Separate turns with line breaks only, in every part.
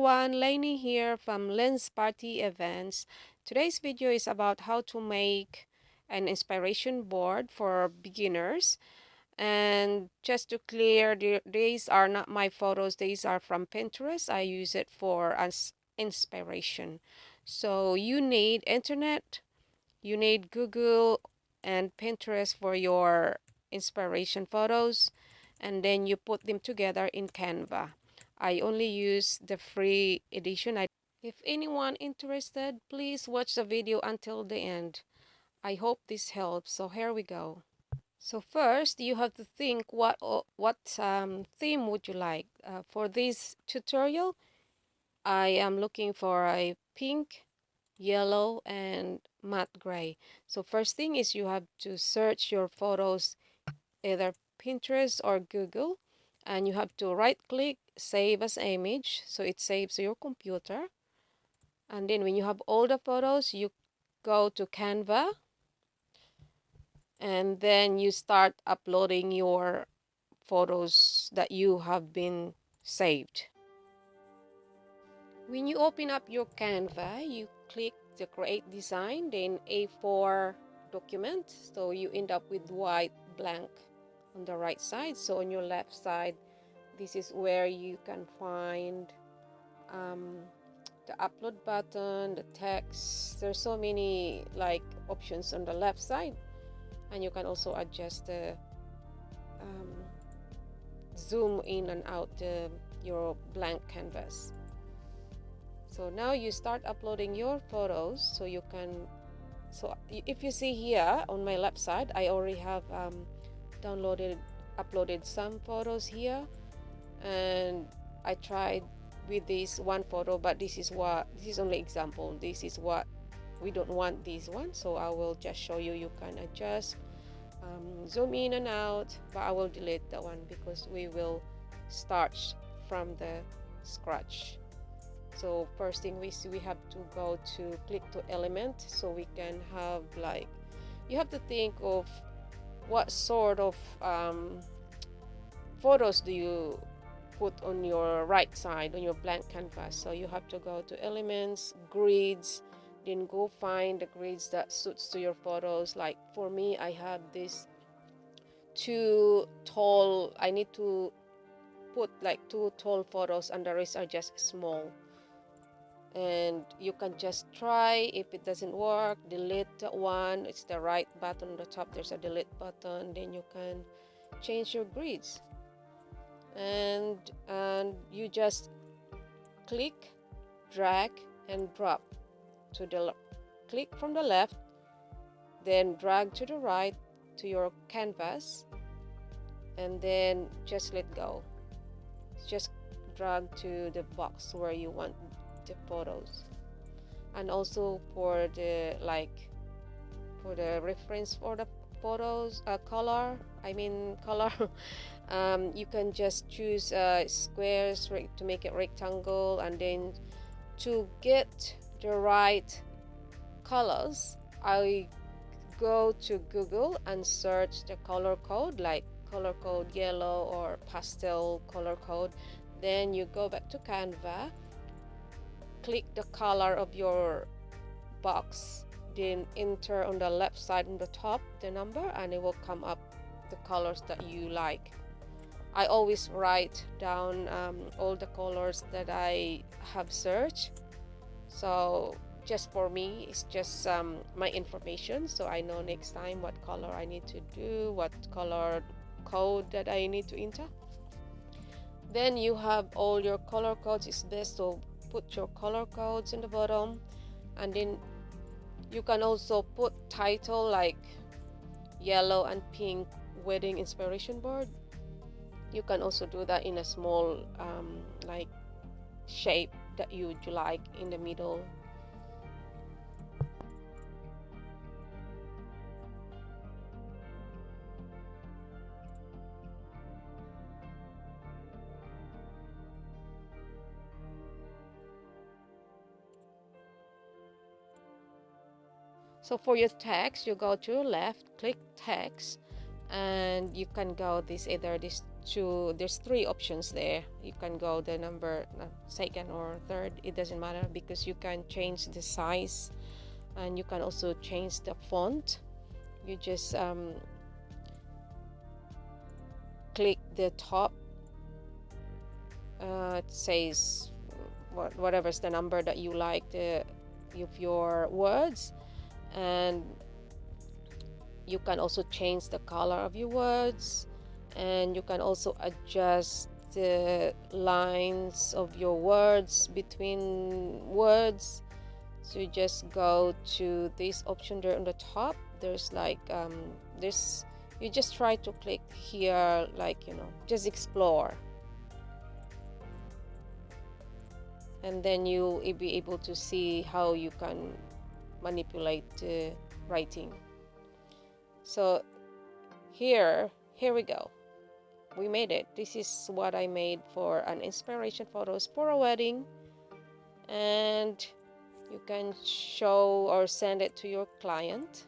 everyone, Lynie here from Lenz Party-Events. Today's video is about how to make an inspiration board for beginners. And just to clear, these are not my photos, these are from Pinterest. I use it for as inspiration. So you need internet, you need Google and Pinterest for your inspiration photos, and then you put them together in Canva. I only use the free edition. If anyone interested, please watch the video until the end. I hope this helps. So here we go. So first, you have to think what theme would you like. For this tutorial, I am looking for a pink, yellow, and matte gray. So first thing is you have to search your photos, either Pinterest or Google, and you have to right click save as image, so it saves to your computer. And then when you have all the photos, you go to Canva, and then you start uploading your photos that you have been saved. When you open up your Canva, you click the create design, then A4 document, so you end up with white blank on the right side. So on your left side, this is where you can find the upload button, the text. There's so many like options on the left side, and you can also adjust the zoom in and out your blank canvas. So now you start uploading your photos. So you can, so if you see here on my left side, I already have uploaded some photos here, and I tried with this one photo, but this is only example. This is what we don't want, this one, so I will just show you. You can adjust, zoom in and out, but I will delete that one because we will start from the scratch. So first thing we have to go to click to element, so we can have like, you have to think of what sort of photos do you put on your right side on your blank canvas. So you have to go to elements, grids, then go find the grids that suits to your photos. Like for me, I have this too tall, I need to put like 2 tall photos and the rest are just small. And you can just try. If it doesn't work, delete that one. It's the right button on the top, there's a delete button, then you can change your grids. And you just click, drag, and drop to the click from the left, then drag to the right to your canvas, and then just let go. Just drag to the box where you want the photos. And also for the reference for the photos, color, you can just choose squares to make it rectangle, and then to get the right colors, I go to Google and search the color code, like color code yellow or pastel color code. Then you go back to Canva, click the color of your box, then enter on the left side on the top the number, and it will come up the colors that you like. I always write down all the colors that I have searched, so just for me, it's just my information, so I know next time what color I need to do, what color code that I need to enter. Then you have all your color codes. It's best to put your color codes in the bottom, and then you can also put title like yellow and pink wedding inspiration board. You can also do that in a small like shape that you like in the middle. So for your text, you go to your left, click text, and you can go either this to, there's three options there. You can go the number second or third, it doesn't matter, because you can change the size and you can also change the font. You just click the top, it says whatever's the number that you like of your words, and you can also change the color of your words, and you can also adjust the lines of your words between words. So you just go to this option there on the top. There's like you just try to click here, like, you know, just explore, and then you'll be able to see how you can manipulate the writing. So here we go, we made it. This is what I made for an inspiration photos for a wedding, and you can show or send it to your client.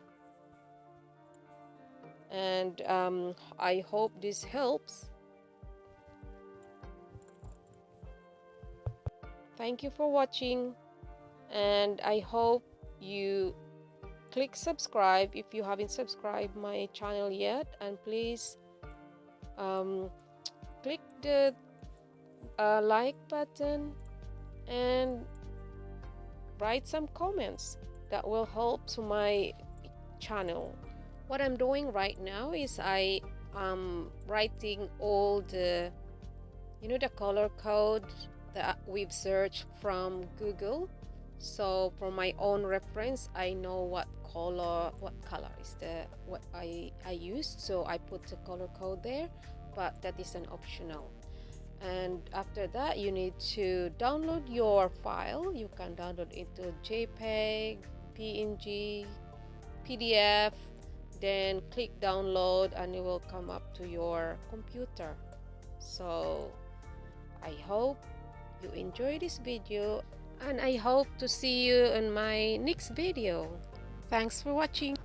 And I hope this helps. Thank you for watching, and I hope you click subscribe if you haven't subscribed my channel yet, and please click the like button and write some comments that will help to my channel. What I'm doing right now is I am writing all the, you know, the color code that we've searched from Google. So for my own reference, I know what color is what I used, so I put the color code there, but that is an optional. And after that, you need to download your file. You can download it to JPEG, PNG, PDF, then click download and it will come up to your computer. So I hope you enjoy this video, and I hope to see you in my next video. Thanks for watching.